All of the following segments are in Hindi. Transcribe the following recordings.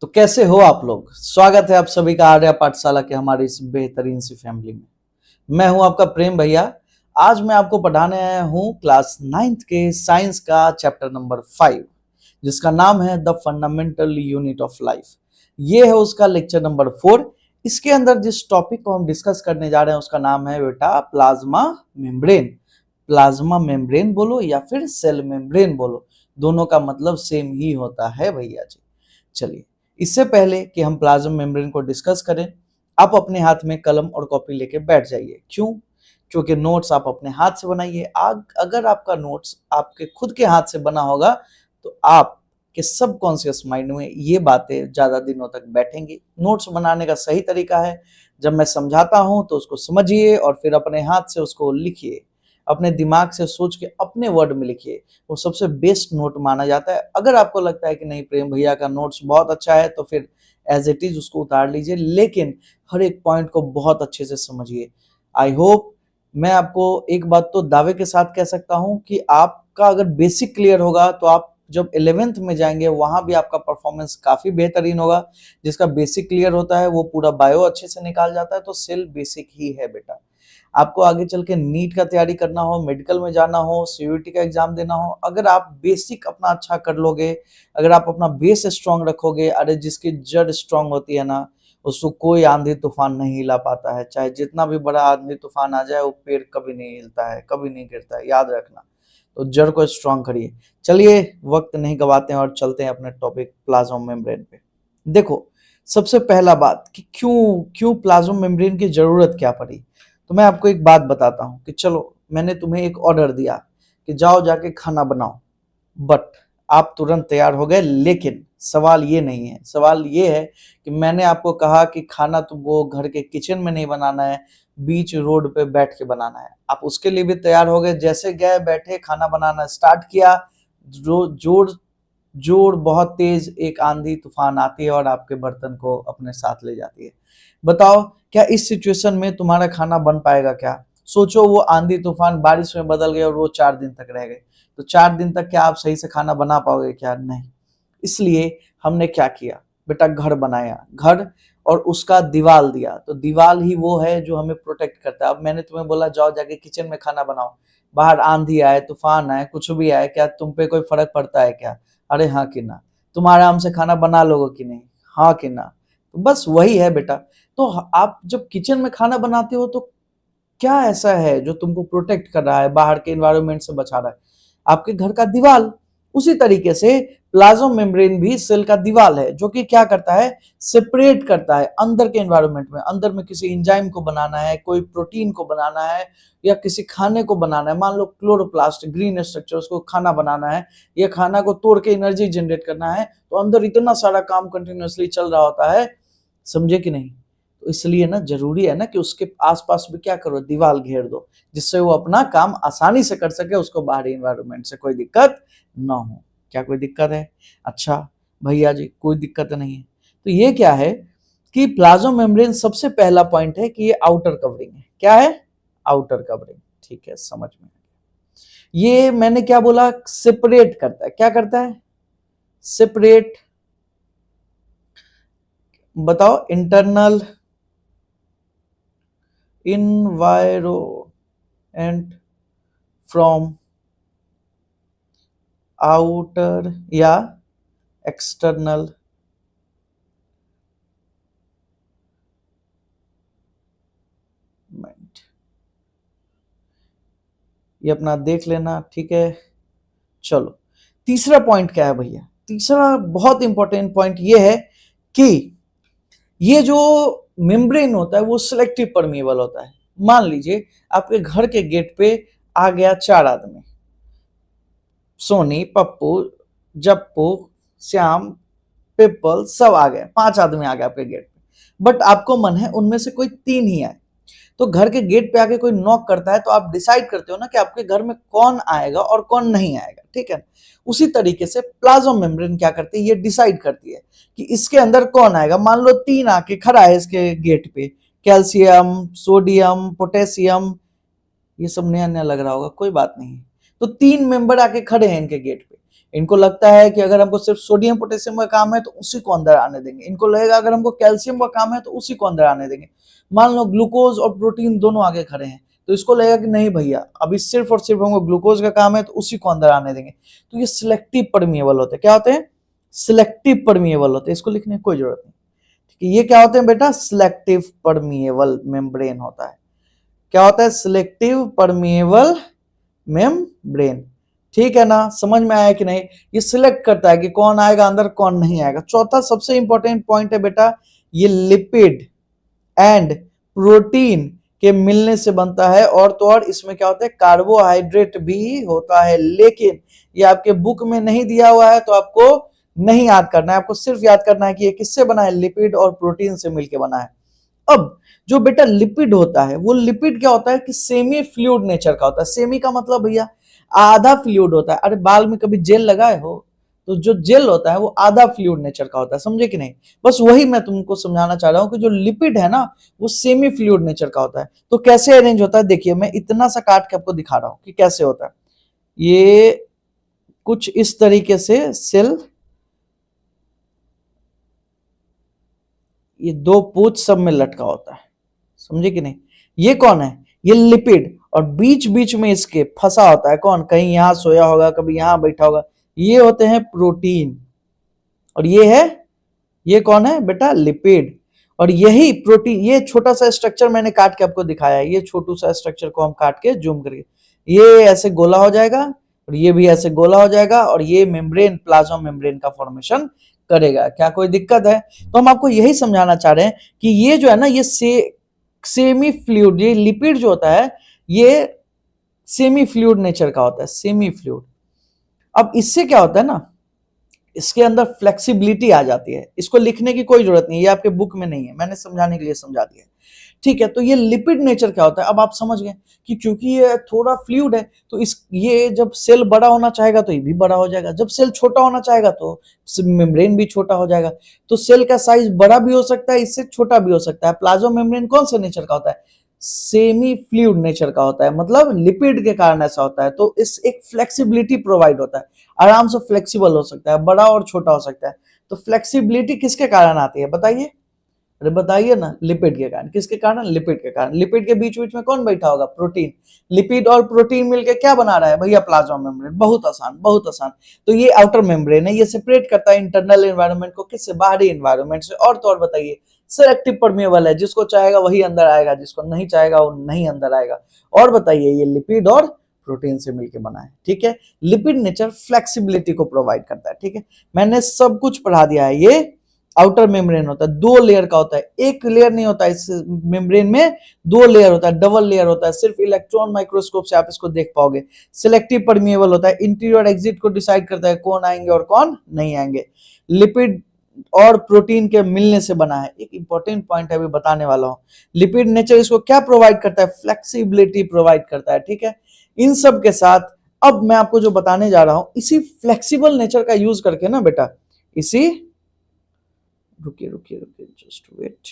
तो कैसे हो आप लोग। स्वागत है आप सभी का आर्या पाठशाला के हमारी इस बेहतरीन सी फैमिली में। मैं हूं आपका प्रेम भैया। आज मैं आपको पढ़ाने आया हूं क्लास 9th के साइंस का चैप्टर नंबर 5, जिसका नाम है the fundamental unit of life. ये है उसका लेक्चर नंबर 4। इसके अंदर जिस टॉपिक को हम डिस्कस करने जा रहे हैं उसका नाम है बेटा प्लाज्मा मेम्ब्रेन। प्लाज्मा मेम्ब्रेन बोलो या फिर सेल मेम्ब्रेन बोलो, दोनों का मतलब सेम ही होता है भैया जी। चलिए, इससे पहले कि हम प्लाज्मा मेम्ब्रेन को डिस्कस करें, आप अपने हाथ में कलम और कॉपी लेके बैठ जाइए। क्यों? क्योंकि नोट्स आप अपने हाथ से बनाइए। अगर आपका नोट्स आपके खुद के हाथ से बना होगा तो आपके सबकॉन्शियस माइंड में ये बातें ज्यादा दिनों तक बैठेंगी। नोट्स बनाने का सही तरीका है, जब मैं समझाता हूं तो उसको समझिए और फिर अपने हाथ से उसको लिखिए। अपने दिमाग से सोच के अपने वर्ड में लिखिए, वो सबसे बेस्ट नोट माना जाता है। अगर आपको लगता है कि नहीं प्रेम भैया का नोट्स बहुत अच्छा है तो फिर एज इट इज उसको उतार लीजिए, लेकिन हर एक पॉइंट को बहुत अच्छे से समझिए। आई होप मैं आपको एक बात तो दावे के साथ कह सकता हूं कि आपका अगर बेसिक क्लियर होगा तो आप जब 11th में जाएंगे वहां भी आपका परफॉर्मेंस काफी बेहतरीन होगा। जिसका बेसिक क्लियर होता है वो पूरा बायो अच्छे से निकाल जाता है। तो सेल बेसिक ही है बेटा। आपको आगे चल के नीट का तैयारी करना हो, मेडिकल में जाना हो, सीयूईटी का एग्जाम देना हो, अगर आप बेसिक अपना अच्छा कर लोगे, अगर आप अपना बेस स्ट्रांग रखोगे, अरे जिसकी जड़ स्ट्रांग होती है ना, उसको कोई आंधी तूफान नहीं हिला पाता है। चाहे जितना भी बड़ा आंधी तूफान आ जाए वो पेड़ कभी नहीं हिलता है, कभी नहीं गिरता है, याद रखना। तो जड़ को स्ट्रांग करिए। चलिए वक्त नहीं गवाते हैं और चलते हैं अपने टॉपिक प्लाज्मा मेम्ब्रेन पे। देखो, सबसे पहला बात कि क्यों क्यों प्लाज्मा मेम्ब्रेन की जरूरत क्या पड़ी। तो मैं आपको एक बात बताता हूं कि चलो मैंने तुम्हें एक ऑर्डर दिया कि जाओ जाके खाना बनाओ, बट आप तुरंत तैयार हो गए। लेकिन सवाल ये नहीं है, सवाल ये है कि मैंने आपको कहा कि खाना तुमको घर के किचन में नहीं बनाना है, बीच रोड पे बैठ के बनाना है। आप उसके लिए भी तैयार हो गए। जैसे गए बैठे खाना बनाना स्टार्ट किया, जोर जोर बहुत तेज एक आंधी तूफान आती है और आपके बर्तन को अपने साथ ले जाती है। बताओ क्या इस सिचुएशन में तुम्हारा खाना बन पाएगा क्या? सोचो वो आंधी तूफान बारिश में बदल गए और वो 4 दिन तक रह गए, तो 4 दिन तक क्या आप सही से खाना बना पाओगे क्या? नहीं। इसलिए हमने क्या किया बेटा, घर बनाया, घर और उसका दीवाल दिया। तो दीवाल ही वो है जो हमें प्रोटेक्ट करता है। अब मैंने तुम्हें बोला जाओ जाके किचन में खाना बनाओ, बाहर आंधी आए, तूफान आए, कुछ भी आए, क्या तुम पे कोई फर्क पड़ता है क्या? अरे हाँ कि ना? तुम आराम से खाना बना लोगे कि नहीं? हाँ कि ना? तो बस वही है बेटा। तो आप जब किचन में खाना बनाते हो तो क्या ऐसा है जो तुमको प्रोटेक्ट कर रहा है, बाहर के एनवायरनमेंट से बचा रहा है? आपके घर का दीवाल। उसी तरीके से प्लाज्मा मेम्ब्रेन भी सेल का दीवाल है, जो कि क्या करता है, सेपरेट करता है अंदर के एनवायरनमेंट में। अंदर में किसी एंजाइम को बनाना है, कोई प्रोटीन को बनाना है, या किसी खाने को बनाना है, मान लो क्लोरोप्लास्ट ग्रीन स्ट्रक्चर, उसको खाना बनाना है, या खाना को तोड़ के एनर्जी जनरेट करना है, तो अंदर इतना सारा काम कंटिन्यूअसली चल रहा होता है। समझे कि नहीं? तो इसलिए ना जरूरी है ना कि उसके आसपास भी क्या करो, दीवार घेर दो, जिससे वो अपना काम आसानी से कर सके, उसको बाहरी एनवायरनमेंट से कोई दिक्कत ना हो। क्या कोई दिक्कत है? अच्छा भैया जी कोई दिक्कत नहीं है। तो ये क्या है कि प्लाज्मा मेम्ब्रेन सबसे पहला पॉइंट है कि ये आउटर कवरिंग है। क्या है? Outer covering. ठीक है, समझ में। ये मैंने क्या बोला, सेपरेट करता है। क्या करता है? सेपरेट। बताओ, इंटरनल environment from outer या external environment। ये अपना देख लेना, ठीक है। चलो तीसरा पॉइंट क्या है भैया? तीसरा बहुत इंपॉर्टेंट पॉइंट ये है कि ये जो मेम्ब्रेन होता है वो सिलेक्टिव परमिएबल होता है। मान लीजिए आपके घर के गेट पे आ गया 4 आदमी, सोनी, पप्पू, जप्पू, श्याम, पिपल, सब आ गए, 5 आदमी आ गए आपके गेट पे। बट आपको मन है उनमें से कोई 3 ही आए। तो घर के गेट पे आके कोई नॉक करता है तो आप डिसाइड करते हो ना कि आपके घर में कौन आएगा और कौन नहीं आएगा, ठीक है। उसी तरीके से प्लाज्मा मेम्ब्रेन क्या करती है, ये डिसाइड करती है कि इसके अंदर कौन आएगा। मान लो 3 आके खड़ा है इसके गेट पे, कैल्शियम, सोडियम, पोटेशियम, ये सब नया नया लग रहा होगा, कोई बात नहीं। तो 3 मेंबर आके खड़े हैं इनके गेट पे। इनको लगता है कि अगर हमको सिर्फ सोडियम पोटेशियम का काम है तो उसी को अंदर आने देंगे, इनको लगेगा अगर हमको कैल्शियम का काम है तो उसी को अंदर आने देंगे। मान लो ग्लूकोज और प्रोटीन दोनों आगे खड़े हैं तो इसको लगेगा कि नहीं भैया अभी सिर्फ और सिर्फ हमको ग्लूकोज का काम है तो उसी को अंदर आने देंगे। तो ये सिलेक्टिव परमिएबल होते हैं। क्या होते हैं? सिलेक्टिव परमिएबल होते हैं। इसको लिखने की कोई जरूरत नहीं। ठीक है, ये क्या होते हैं बेटा? सिलेक्टिव परमिएबल मेम्ब्रेन होता है। क्या होता है? Selective permeable membrane. ठीक है ना, समझ में आया कि नहीं? ये सिलेक्ट करता है कि कौन आएगा अंदर कौन नहीं आएगा। चौथा सबसे इंपॉर्टेंट पॉइंट है बेटा, ये लिपिड एंड प्रोटीन के मिलने से बनता है, और तो और इसमें क्या होता है? कार्बोहाइड्रेट भी होता है। लेकिन ये आपके बुक में नहीं दिया हुआ है तो आपको नहीं याद करना है, आपको सिर्फ याद करना है कि ये किससे बना है? लिपिड और प्रोटीन से मिलकर बना है। अब जो बेटा लिपिड होता है, वो लिपिड क्या होता है कि सेमी फ्लूइड नेचर का होता है। सेमी का मतलब भैया आधा फ्लूइड होता है। अरे बाल में कभी जेल लगाए हो? तो जो जेल होता है वो आधा फ्लूइड नेचर का होता है, समझे कि नहीं? बस वही मैं तुमको समझाना चाह रहा हूं कि जो लिपिड है ना वो सेमी फ्लूइड नेचर का होता है। तो कैसे अरेंज होता है? देखिए मैं इतना सा काट के आपको दिखा रहा हूं कि कैसे होता है। ये कुछ इस तरीके से सेल, ये दो पूंछ सब में लटका होता है, समझे कि नहीं? ये कौन है? ये लिपिड, और बीच बीच में इसके फंसा होता है कौन? कहीं यहां सोया होगा, कभी यहां बैठा होगा। ये होते हैं प्रोटीन, और ये है, ये कौन है बेटा? लिपिड। और यही प्रोटीन, ये छोटा सा स्ट्रक्चर मैंने काट के आपको दिखाया है, ये छोटू सा स्ट्रक्चर को हम काट के जूम करके, ये ऐसे गोला हो जाएगा और ये भी ऐसे गोला हो जाएगा, और ये मेम्ब्रेन, प्लाज्मा मेम्ब्रेन का फॉर्मेशन करेगा। क्या कोई दिक्कत है? तो हम आपको यही समझाना चाह रहे हैं कि ये जो है ना, ये सेमी फ्लूइड, ये लिपिड जो होता है ये सेमी फ्लूइड नेचर का होता है, सेमी फ्लूइड। अब इससे क्या होता है ना, इसके अंदर फ्लेक्सिबिलिटी आ जाती है। इसको लिखने की कोई जरूरत नहीं है, ये आपके बुक में नहीं है, मैंने समझाने के लिए समझा दिया। ठीक है, तो ये लिपिड नेचर क्या होता है अब आप समझ गए कि क्योंकि ये थोड़ा फ्लूइड है तो इस, ये जब सेल बड़ा होना चाहेगा तो ये भी बड़ा हो जाएगा, जब सेल छोटा होना चाहेगा तो मेम्ब्रेन भी छोटा हो जाएगा। तो सेल का साइज बड़ा भी हो सकता है, इससे छोटा भी हो सकता है। प्लाज्मा मेम्ब्रेन कौन से नेचर का होता है? सेमी फ्लूइड नेचर का होता है, मतलब लिपिड के कारण ऐसा होता है। तो इस एक फ्लेक्सिबिलिटी प्रोवाइड होता है, आराम से फ्लेक्सिबल हो सकता है, बड़ा और छोटा हो सकता है। तो फ्लेक्सिबिलिटी किसके कारण आती है बताइए? अरे बताइए ना, लिपिड के कारण। किसके कारण? लिपिड के कारण। लिपिड के बीच बीच में कौन बैठा होगा? प्रोटीन। लिपिड और प्रोटीन मिलकर क्या बना रहा है भैया? Plasma membrane. बहुत आसान, बहुत आसान। तो ये आउटर मेम्ब्रेन है, ये सेपरेट करता है इंटरनल एनवायरनमेंट को किससे? बाहरी एनवायरनमेंट से। और तो और बताइए, सिलेक्टिव परमिएबल है, जिसको चाहेगा वही अंदर आएगा, जिसको नहीं चाहेगा वो नहीं अंदर आएगा। और बताइए, ये लिपिड और प्रोटीन से मिलकर बना है। ठीक है, लिपिड नेचर फ्लेक्सिबिलिटी को प्रोवाइड करता है। ठीक है, मैंने सब कुछ पढ़ा दिया है। ये आउटर मेम्ब्रेन होता है, 2 लेयर का होता है, एक लेयर नहीं होता है। इस मेम्ब्रेन में 2 लेयर होता है, डबल लेयर होता है। सिर्फ इलेक्ट्रॉन माइक्रोस्कोप से आप इसको देख पाओगे। सिलेक्टिव परमिएबल होता है, इंटीरियर एक्सिट को डिसाइड करता है कौन आएंगे और कौन नहीं आएंगे। लिपिड और प्रोटीन के मिलने से बना है। एक इंपॉर्टेंट पॉइंट है, अभी बताने वाला हूं। लिपिड नेचर इसको क्या प्रोवाइड करता है? फ्लेक्सिबिलिटी प्रोवाइड करता है। ठीक है, इन सब के साथ अब मैं आपको जो बताने जा रहा हूं, इसी फ्लेक्सिबल नेचर का यूज करके ना बेटा, इसी, रुकिए रुकिए रुकिए, जस्ट वेट,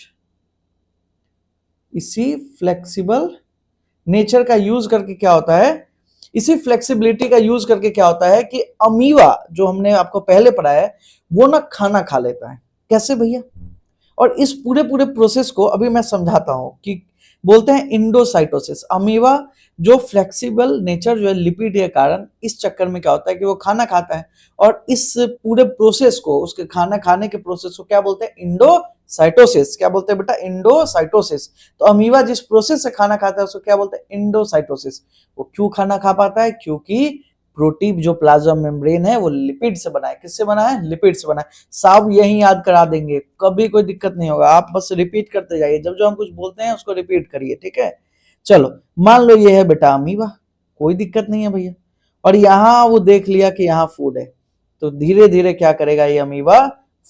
इसी फ्लेक्सिबल नेचर का यूज करके क्या होता है, इसी फ्लेक्सिबिलिटी का यूज करके क्या होता है कि अमीबा, जो हमने आपको पहले पढ़ा है, वो ना खाना खा लेता है। कैसे भैया? और इस पूरे पूरे प्रोसेस को अभी मैं समझाता हूं कि बोलते हैं इंडोसाइटोसिस। अमीबा जो फ्लेक्सिबल नेचर जो है लिपिड के कारण, इस चक्कर में क्या होता है कि वो खाना खाता है, और इस पूरे प्रोसेस को, उसके खाना खाने के प्रोसेस को क्या बोलते हैं? इंडोसाइटोसिस। क्या बोलते हैं बेटा? इंडोसाइटोसिस। तो अमीबा जिस प्रोसेस से खाना खाता है उसको क्या बोलते हैं? इंडोसाइटोसिस। वो क्यों खाना खा पाता है? क्योंकि प्रोटीन, जो प्लाज्मा मेम्ब्रेन है वो लिपिड से बना है। किससे बना है? लिपिड से बना है। साहब यही याद करा देंगे, कभी कोई दिक्कत नहीं होगा, आप बस रिपीट करते जाइए, जब जो हम कुछ बोलते हैं उसको रिपीट करिए। ठीक है, चलो मान लो ये है बेटा अमीबा, कोई दिक्कत नहीं है भैया। और यहाँ वो देख लिया कि यहाँ फूड है, तो धीरे धीरे क्या करेगा ये अमीबा?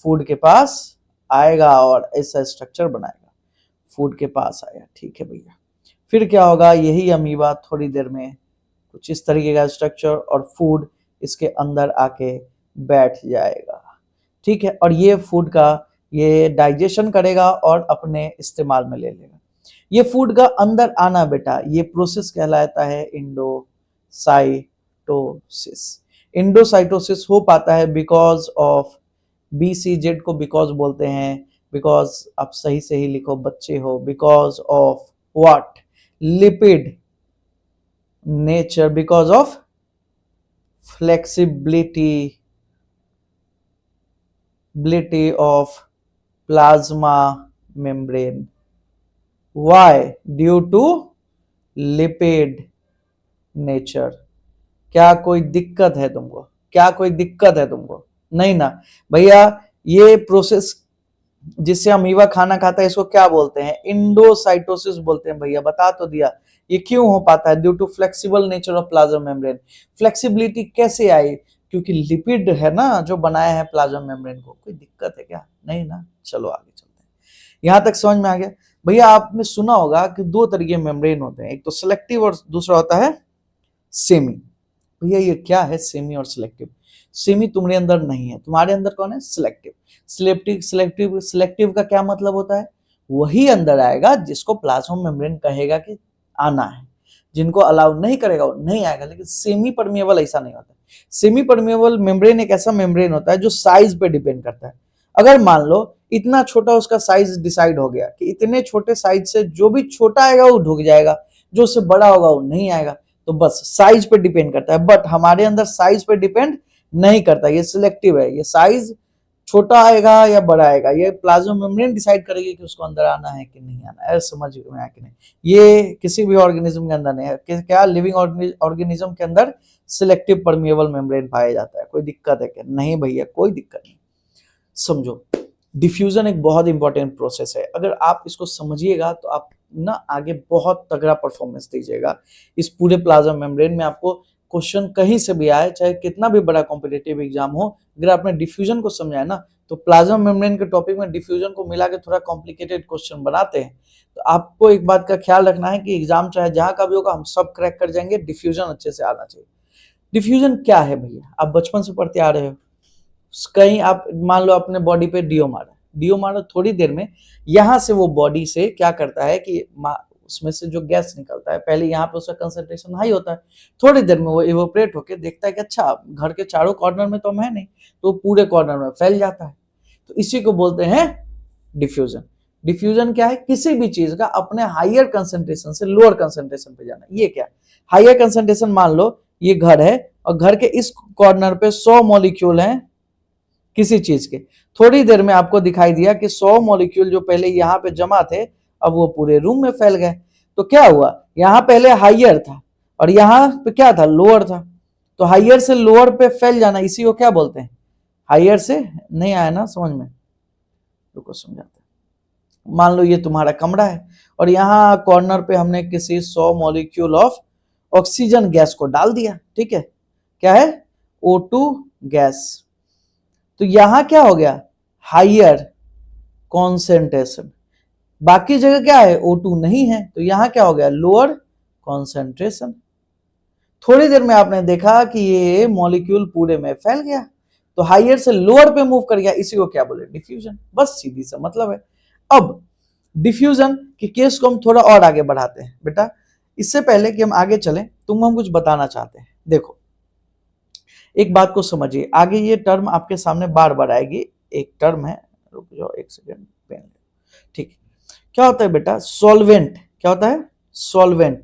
फूड के पास आएगा और ऐसा स्ट्रक्चर बनाएगा, फूड के पास आया। ठीक है भैया, फिर क्या होगा? यही अमीबा थोड़ी देर में कुछ इस तरीके का स्ट्रक्चर और फूड इसके अंदर आके बैठ जाएगा। ठीक है, और ये फूड का ये डाइजेशन करेगा और अपने इस्तेमाल में ले लेगा। ये फूड का अंदर आना बेटा, ये प्रोसेस कहलाता है इंडोसाइटोसिस। इंडोसाइटोसिस हो पाता है बिकॉज ऑफ, BCZ को बिकॉज बोलते हैं, बिकॉज आप सही से ही लिखो बच्चे हो, because of what, lipid nature, because of flexibility of plasma membrane. Why? Due to lipid nature. क्या कोई दिक्कत है तुमको? क्या कोई दिक्कत है तुमको? नहीं ना भैया। ये प्रोसेस जिससे अमीबा खाना खाता है इसको क्या बोलते हैं? इंडोसाइटोसिस बोलते हैं भैया, बता तो दिया। ये क्यों हो पाता है? Due to flexible nature of plasma membrane. Flexibility कैसे आई? क्योंकि लिपिड है ना जो बनाया है प्लाज्मा मेम्ब्रेन को। कोई दिक्कत है क्या? नहीं ना। चलो आगे चलते हैं। यहां तक समझ में आ गया भैया? आपने सुना होगा कि दो तरीके मेम्ब्रेन होते हैं, एक तो सिलेक्टिव और दूसरा होता है सेमी। भैया ये क्या है सेमी और सिलेक्टिव? सेमी तुम्हारे अंदर नहीं है, तुम्हारे अंदर कौन है? सिलेक्टिव। सिलेक्टिव का क्या मतलब होता है? वही अंदर आएगा जिसको प्लाज्मा मेम्ब्रेन कहेगा कि आना है, जिनको अलाउ नहीं करेगा वो नहीं आएगा। लेकिन सेमी परमिएबल ऐसा नहीं होता। सेमी परमिएबल मेम्ब्रेन एक ऐसा मेम्ब्रेन होता है जो साइज पे डिपेंड करता है। अगर मान लो इतना छोटा उसका साइज डिसाइड हो गया कि इतने छोटे साइज से जो भी छोटा आएगा वो ढुक जाएगा, जो उससे बड़ा होगा वो नहीं आएगा, तो बस साइज पे डिपेंड करता है। बट हमारे अंदर साइज पे डिपेंड नहीं करता, ये सिलेक्टिव है। ये साइज छोटा आएगा या बड़ा आएगा ये प्लाज्मा मेम्ब्रेन डिसाइड करेगी कि उसको अंदर आना है कि नहीं आना है। समझ में आया कि नहीं? ये किसी भी ऑर्गेनिज्म के अंदर नहीं है। क्या लिविंग ऑर्गेनिज्म के अंदर सिलेक्टिव परमिएबल मेम्ब्रेन पाया जाता है। कोई दिक्कत है क्या? नहीं भैया कोई दिक्कत नहीं। समझो, डिफ्यूजन एक बहुत इंपॉर्टेंट प्रोसेस है। अगर आप इसको समझिएगा तो आप ना आगे बहुत तगड़ा परफॉर्मेंस दीजिएगा। इस पूरे प्लाज्मा मेम्ब्रेन में आपको क्वेश्चन कहीं से भी आए, चाहे कितना भी बड़ा कॉम्पिटिटिव एग्जाम हो, अगर आपने डिफ्यूजन को समझा है ना, तो प्लाज्मा मेम्ब्रेन के टॉपिक में डिफ्यूजन को मिला के थोड़ा कॉम्प्लिकेटेड क्वेश्चन बनाते हैं। तो आपको एक बात का ख्याल रखना है कि एग्जाम चाहे जहां का भी होगा हम सब क्रैक कर जाएंगे। डिफ्यूजन अच्छे से आना चाहिए। डिफ्यूजन क्या है भैया? आप बचपन से पढ़ते आ रहे हो। कहीं आप मान लो अपने बॉडी पे डीओ मारा, थोड़ी देर में यहां से वो बॉडी से क्या करता है कि उसमें से जो गैस निकलता है, पहले यहाँ पे उसका कंसंट्रेशन हाई होता है, थोड़ी देर में वो इवोपरेट होकर देखता है कि अच्छा घर के चारों कॉर्नर में तो हम है नहीं, तो पूरे कॉर्नर में फैल जाता है। तो इसी को बोलते हैं डिफ्यूजन। डिफ्यूजन क्या है? किसी भी चीज का अपने हायर कंसंट्रेशन से लोअर कंसंट्रेशन पे जाना। ये क्या? हायर कंसंट्रेशन, मान लो ये घर है और घर के इस कॉर्नर पे 100 मॉलिक्यूल हैं किसी चीज के। थोड़ी देर में आपको दिखाई दिया कि 100 मॉलिक्यूल जो पहले यहाँ पे जमा थे अब वो पूरे रूम में फैल गए। तो क्या हुआ? यहाँ पहले हायर था और यहाँ पे क्या था? लोअर था। तो हायर से लोअर पे फैल जाना, इसी को क्या बोलते हैं? हायर से नहीं आया ना समझ में? रुको समझाते हैं। मान लो ये तुम्हारा कमरा है और यहाँ कॉर्नर पे हमने किसी 100 मॉलिक्यूल ऑफ ऑक्सीजन गैस को डाल दिया। ठीक है, क्या है? O2 gas. तो यहां क्या हो गया? Higher concentration. बाकी जगह क्या है? O2 नहीं है, तो यहां क्या हो गया? Lower concentration. थोड़ी देर में आपने देखा कि ये मॉलिक्यूल पूरे में फैल गया, तो हायर से लोअर पे मूव कर गया। इसी को क्या बोले? डिफ्यूजन। बस सीधी सा मतलब है। अब डिफ्यूजन के केस को हम थोड़ा और आगे बढ़ाते हैं बेटा। इससे पहले कि हम आगे चलें, तुमको हम कुछ बताना चाहते हैं। देखो एक बात को समझिए, आगे ये टर्म आपके सामने बार बार आएगी। एक टर्म है, रुक जाओ एक सेकेंड, पेन। ठीक, क्या होता है बेटा? सॉल्वेंट। क्या होता है? सॉल्वेंट।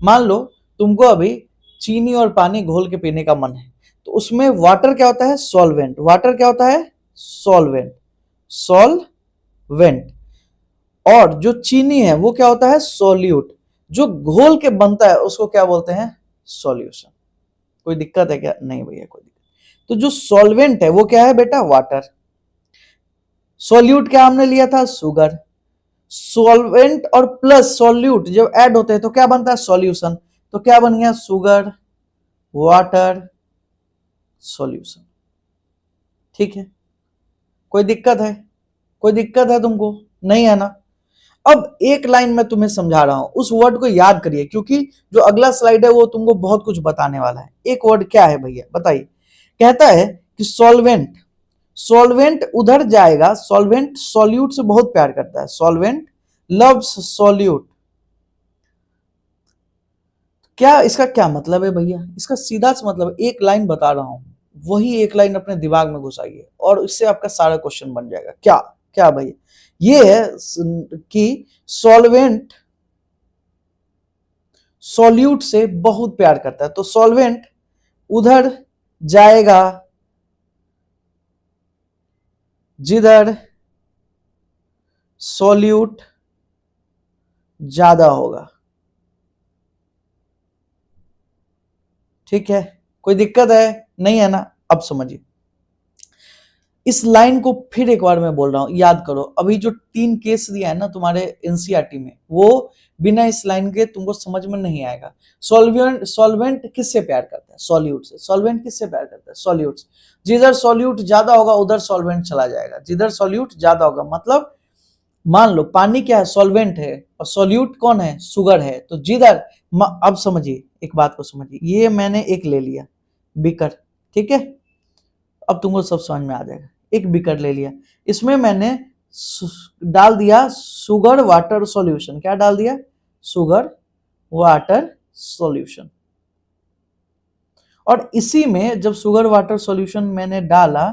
मान लो तुमको अभी चीनी और पानी घोल के पीने का मन है, तो उसमें वाटर क्या होता है? सॉल्वेंट। वाटर क्या होता है? सॉल्वेंट। सॉल्वेंट। और जो चीनी है वो क्या होता है? सॉल्यूट। जो घोल के बनता है उसको क्या बोलते हैं? सॉल्यूशन। कोई दिक्कत है क्या? नहीं भैया कोई दिक्कत। तो जो सॉल्वेंट है वो क्या है बेटा? वाटर। सॉल्यूट क्या हमने लिया था? शुगर। सॉल्वेंट और प्लस सॉल्यूट जब ऐड होते हैं तो क्या बनता है? सॉल्यूशन। तो क्या बन गया? Sugar, water, solution. ठीक है, कोई दिक्कत है? कोई दिक्कत है तुमको? नहीं है ना? अब एक लाइन में तुम्हें समझा रहा हूं, उस वर्ड को याद करिए क्योंकि जो अगला स्लाइड है वो तुमको बहुत कुछ बताने वाला है। एक वर्ड क्या है भैया बताइए? कहता है कि सॉल्वेंट। सॉल्वेंट उधर जाएगा, सॉल्वेंट सॉल्यूट से बहुत प्यार करता है। Solvent loves solute. क्या इसका क्या मतलब है भैया? इसका सीधा सा मतलब एक लाइन बता रहा हूं, वही एक लाइन अपने दिमाग में घुसाइए और इससे आपका सारा क्वेश्चन बन जाएगा। क्या क्या भैया? ये है कि सॉल्वेंट सॉल्यूट से बहुत प्यार करता है, तो सॉल्वेंट उधर जाएगा जिधर सॉल्यूट ज्यादा होगा। ठीक है, कोई दिक्कत है? नहीं है ना? अब समझिए, इस लाइन को फिर एक बार मैं बोल रहा हूं, याद करो। अभी जो 3 केस दिया है ना तुम्हारे एनसीईआरटी में, वो बिना इस लाइन के तुमको समझ में नहीं आएगा। सॉल्वेंट सॉल्वेंट किससे प्यार करता है? सॉल्यूट से। सॉल्वेंट किससे प्यार करता है? सॉल्यूट से। जिधर सॉल्यूट ज्यादा होगा उधर सॉल्वेंट चला जाएगा, जिधर सॉल्यूट ज्यादा होगा। मतलब मान लो पानी क्या है? सॉल्वेंट है, और सॉल्यूट कौन है? शुगर है। तो जिधर अब समझिए, एक बात को समझिए, ये मैंने एक ले लिया बीकर, ठीक है? अब तुमको सब समझ में आ जाएगा। एक बीकर ले लिया, इसमें मैंने डाल दिया शुगर वाटर सॉल्यूशन। क्या डाल दिया? Sugar water solution. और इसी में जब शुगर वाटर सॉल्यूशन मैंने डाला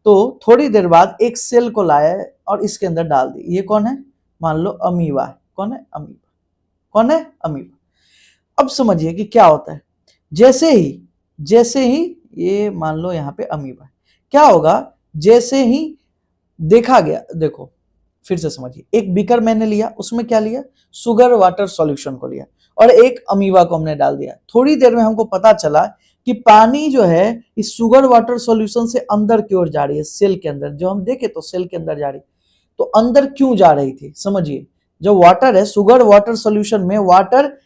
तो थोड़ी देर बाद एक सेल को लाया और इसके अंदर डाल दी। ये कौन है? मान लो अमीबा है। कौन है? अमीबा। कौन है? अमीबा। अब समझिए कि क्या होता है। जैसे ही ये मान लो यहाँ पे अमीबा, क्या होगा? जैसे ही देखा गया, देखो फिर से समझिए, एक बीकर मैंने लिया, उसमें क्या लिया? शुगर वाटर सॉल्यूशन को लिया और एक अमीबा को हमने डाल दिया। थोड़ी देर में हमको पता चला कि पानी जो है इस शुगर वाटर सॉल्यूशन से अंदर की ओर जा रही है, सेल के अंदर। जो हम देखे तो सेल के अंदर जा रही, तो अंदर क्यों जा रही थी? समझिए, जो वाटर है शुगर वाटर सॉल्यूशन में, वाटर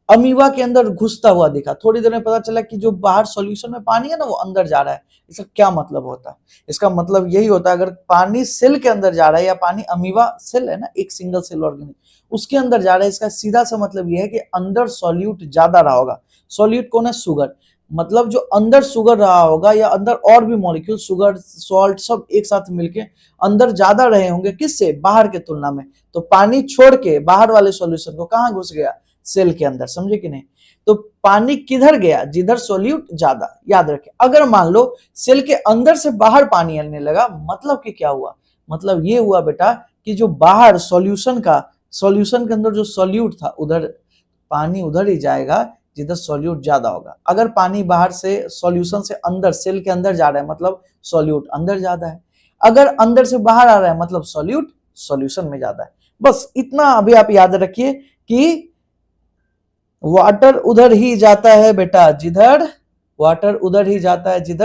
अमीबा के अंदर घुसता हुआ दिखा। थोड़ी देर में पता चला कि जो बाहर सॉल्यूशन में पानी है ना, वो अंदर जा रहा है। इसका क्या मतलब होता है? इसका मतलब यही होता है, अगर पानी सेल के अंदर जा रहा है, या पानी अमीबा सेल है ना, एक सिंगल सेल ऑर्गेनिज्म, उसके अंदर जा रहा है, इसका सीधा सा मतलब यह है कि अंदर सॉल्यूट ज्यादा रहा होगा। सॉल्यूट कौन है? शुगर। मतलब जो अंदर शुगर रहा होगा, या अंदर और भी मॉलिक्यूल, शुगर सॉल्ट सब एक साथ मिलके अंदर ज्यादा रहे होंगे, किससे? बाहर के तुलना में। तो पानी छोड़ के बाहर वाले सॉल्यूशन को कहां घुस गया? सेल के अंदर। समझे कि नहीं? तो पानी किधर गया? जिधर सॉल्यूट ज्यादा। याद रखें, अगर मान लो सेल के अंदर से बाहर पानी आने लगा, मतलब कि क्या हुआ? मतलब ये हुआ बेटा कि जो बाहर सॉल्यूशन के अंदर जो सॉल्यूट था, उधर पानी उधर ही जाएगा जिधर सॉल्यूट ज्यादा होगा। अगर पानी बाहर से सॉल्यूशन से अंदर सेल के अंदर जा रहा है, मतलब सॉल्यूट अंदर ज्यादा है। अगर अंदर से बाहर आ रहा है, मतलब सॉल्यूट सॉल्यूशन में ज्यादा है। बस इतना अभी आप याद रखिए कि वाटर उधर ही जाता है बेटा जिधर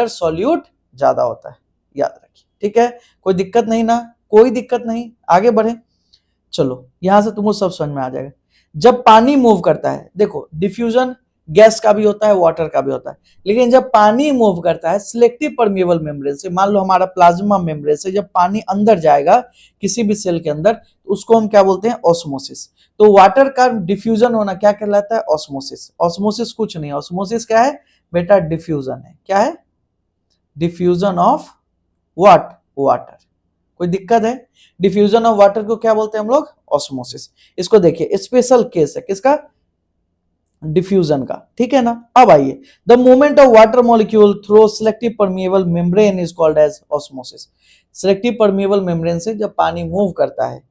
सॉल्यूट ज्यादा होता है। याद रखिए, ठीक है? कोई दिक्कत नहीं ना? कोई दिक्कत नहीं, आगे बढ़े। चलो, यहां से तुमको सब समझ में आ जाएगा। जब पानी मूव करता है, देखो डिफ्यूजन गैस का भी होता है, वाटर का भी होता है, लेकिन जब पानी मूव करता है सिलेक्टिव परमिएबल मेम्ब्रेन से, मान लो हमारा प्लाज्मा मेम्ब्रेन से जब पानी अंदर जाएगा किसी भी सेल के अंदर, तो उसको हम क्या बोलते हैं? ऑस्मोसिस। तो वाटर का डिफ्यूजन होना क्या कहलाता है? ऑस्मोसिस। ऑस्मोसिस कुछ नहीं, ऑस्मोसिस क्या है बेटा? डिफ्यूजन है। क्या है? Diffusion of what? वाटर। कोई दिक्कत है? डिफ्यूजन ऑफ वाटर को क्या बोलते हैं हम लोग? ऑस्मोसिस। इसको देखिए, स्पेशल केस है किसका? डिफ्यूजन का, ठीक है ना? अब आइए, the movement of water molecule through selective permeable membrane is called as osmosis. Selective permeable membrane से जब पानी मूव करता है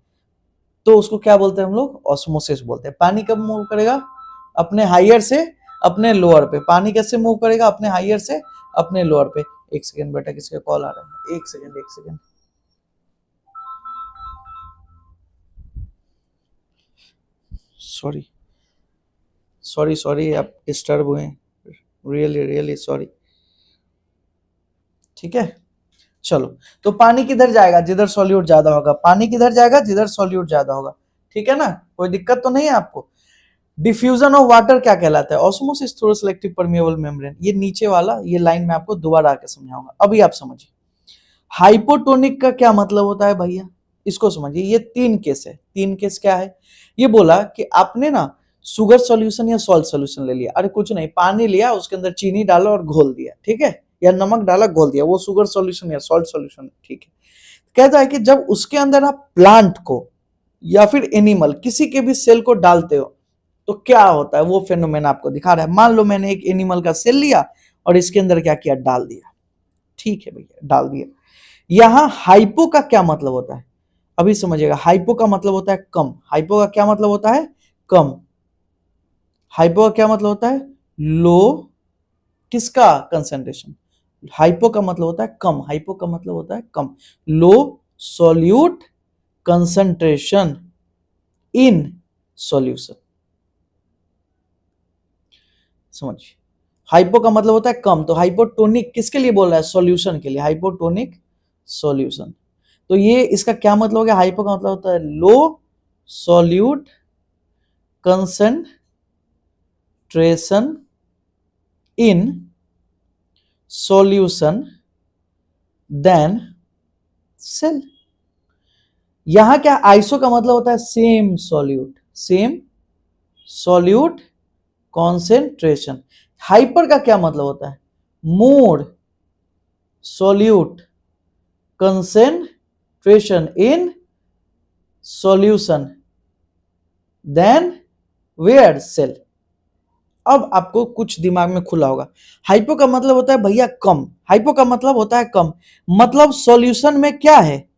तो उसको क्या बोलते हैं हम लोग? ऑस्मोसिस बोलते हैं। पानी कब मूव करेगा? अपने हायर से अपने लोअर पे। पानी कैसे मूव करेगा? अपने हायर से अपने लोअर पे। एक सेकेंड बेटा, किसके कॉल आ रहा है? एक सेकेंड। सॉरी आप डिस्टर्ब हुए, रियली सॉरी। ठीक है, चलो। तो पानी किधर जाएगा? जिधर सॉल्यूट ज्यादा होगा। पानी किधर जाएगा? जिधर सॉल्यूट ज्यादा होगा। ठीक है ना? कोई दिक्कत तो नहीं है आपको? डिफ्यूजन ऑफ वाटर क्या कहलाता है? Osmosis through selective permeable membrane. ये नीचे वाला ये लाइन मैं आपको दोबारा आके समझाऊंगा, अभी आप समझिए। हाइपोटोनिक का क्या मतलब होता है भैया? इसको समझिए। ये 3 केस है। 3 केस क्या है? ये बोला कि आपने ना शुगर सॉल्यूशन या सॉल्ट सॉल्यूशन ले लिया। अरे कुछ नहीं, पानी लिया, उसके अंदर चीनी डाला और घोल दिया, ठीक है? या नमक डाला, घोल दिया, वो शुगर सॉल्यूशन या सॉल्ट सॉल्यूशन, ठीक है? कहता है कि जब उसके अंदर आप प्लांट को या फिर एनिमल किसी के भी सेल को डालते हो, तो क्या होता है वो फेनोमेना आपको दिखा रहा है। मान लो मैंने एक एनिमल का सेल लिया और इसके अंदर क्या किया, डाल दिया। ठीक है भैया, डाल दिया। यहां हाइपो का क्या मतलब होता है, अभी समझिएगा। हाइपो का मतलब होता है कम। हाइपो का क्या मतलब होता है, कम। हाइपो का क्या मतलब होता है, लो किसका, कंसेंट्रेशन। हाइपो का मतलब होता है कम, हाइपो का मतलब होता है कम। लो सॉल्यूट कंसेंट्रेशन इन सॉल्यूशन। समझिए, हाइपो का मतलब होता है कम, तो हाइपोटोनिक किसके लिए बोल रहा है, सॉल्यूशन के लिए, हाइपोटोनिक सॉल्यूशन। तो ये इसका क्या मतलब हो गया, हाइपो का मतलब होता है low solute concentration in solution than cell. यहां क्या, आइसो का मतलब होता है same solute, same solute concentration. Hyper का क्या मतलब होता है, more solute concentration in solution than where cell. अब आपको कुछ दिमाग में खुला होगा। हाइपो का मतलब होता है भैया कम, हाइपो का मतलब होता है कम, मतलब सॉल्यूशन में क्या है,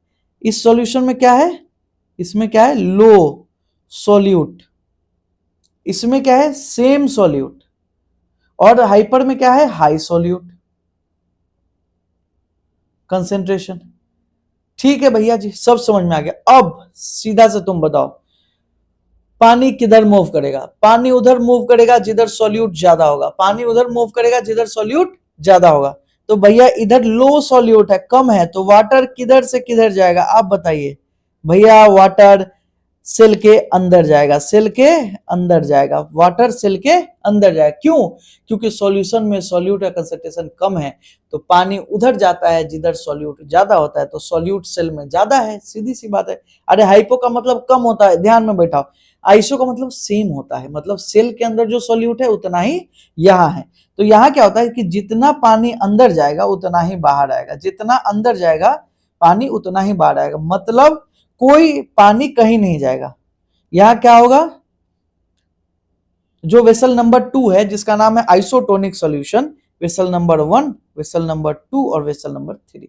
इस सॉल्यूशन में क्या है, इसमें क्या है, लो सॉल्यूट, इसमें क्या है, सेम सॉल्यूट, और हाइपर में क्या है, हाई सॉल्यूट कंसेंट्रेशन। ठीक है भैया जी, सब समझ में आ गया। अब सीधा से तुम बताओ, पानी किधर मूव करेगा, पानी उधर मूव करेगा जिधर सॉल्यूट ज्यादा होगा, पानी उधर मूव करेगा जिधर सॉल्यूट ज्यादा होगा। तो भैया इधर लो सॉल्यूट है, कम है, तो वाटर किधर से किधर जाएगा, आप बताइए। भैया वाटर सेल के अंदर जाएगा, सेल के अंदर जाएगा, वाटर सेल के अंदर जाएगा। क्यों, क्योंकि सॉल्यूशन में सॉल्यूट का कंसंट्रेशन कम है, तो पानी उधर जाता है जिधर सॉल्यूट ज्यादा होता है, तो सॉल्यूट सेल में ज्यादा है, सीधी सी बात है। अरे हाइपो का मतलब कम होता है, ध्यान में बैठाओ। आइसो का मतलब सेम होता है, मतलब सेल के अंदर जो सॉल्यूट है उतना ही यहाँ है। तो यहाँ क्या होता है कि जितना पानी अंदर जाएगा उतना ही बाहर आएगा, जितना अंदर जाएगा पानी उतना ही बाहर आएगा, मतलब कोई पानी कहीं नहीं जाएगा। यहां क्या होगा, जो वेसल नंबर 2 है जिसका नाम है isotonic solution, vessel number 1, vessel number 2 और वेसल नंबर 3।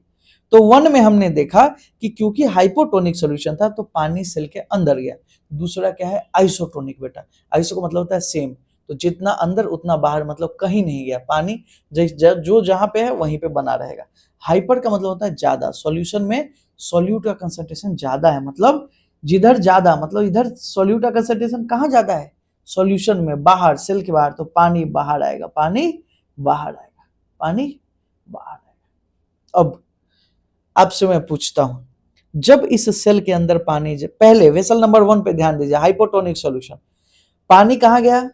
तो 1 में हमने देखा कि क्योंकि हाइपोटोनिक सॉल्यूशन था तो पानी सेल के अंदर गया। दूसरा क्या है, आइसोटोनिक बेटा, आइसो का मतलब होता है सेम, तो जितना अंदर उतना बाहर, मतलब कहीं नहीं गया पानी, जो जहां पे है वहीं पे बना रहेगा। हाइपर का मतलब होता है ज्यादा, सॉल्यूशन में सॉल्यूट का कंसंट्रेशन ज्यादा है, मतलब जिधर ज्यादा, मतलब इधर सॉल्यूट का कंसंट्रेशन कहाँ ज्यादा है, सॉल्यूशन में, बाहर, सेल के बाहर, तो पानी बाहर आएगा, पानी बाहर आएगा, पानी बाहर आएगा। अब आपसे मैं पूछता हूं, जब इस सेल के अंदर पानी, पहले वेसल नंबर 1 पे ध्यान दीजिए, हाइपोटोनिक सॉल्यूशन, पानी कहां गया,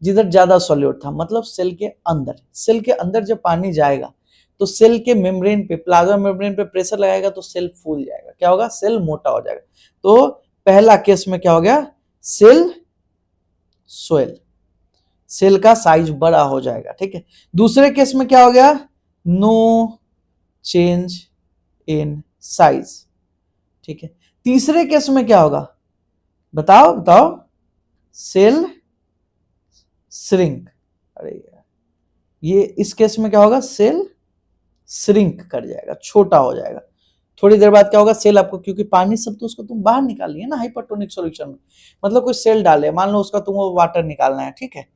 जिधर ज्यादा सॉल्यूट था, मतलब सेल के अंदर। सेल के अंदर जब पानी जाएगा तो सेल के मेम्ब्रेन पे, प्लाज्मा मेम्ब्रेन पे प्रेशर लगाएगा तो सेल फूल जाएगा, क्या होगा, सेल मोटा हो जाएगा। तो पहला केस में क्या हो गया, सेल स्वेल, सेल का साइज बड़ा हो जाएगा, ठीक है। दूसरे केस में क्या हो गया, नो चेंज इन साइज, ठीक है। तीसरे केस में क्या होगा, बताओ बताओ, सेल श्रिंक। अरे यार, ये इस केस में क्या होगा, सेल श्रिंक कर जाएगा, छोटा हो जाएगा। थोड़ी देर बाद क्या होगा, सेल आपको, क्योंकि पानी सब तो उसको तुम बाहर निकालिए ना हाइपरटोनिक सॉल्यूशन में, मतलब कोई सेल डाले, मान लो उसका तुमको वाटर निकालना है, ठीक है,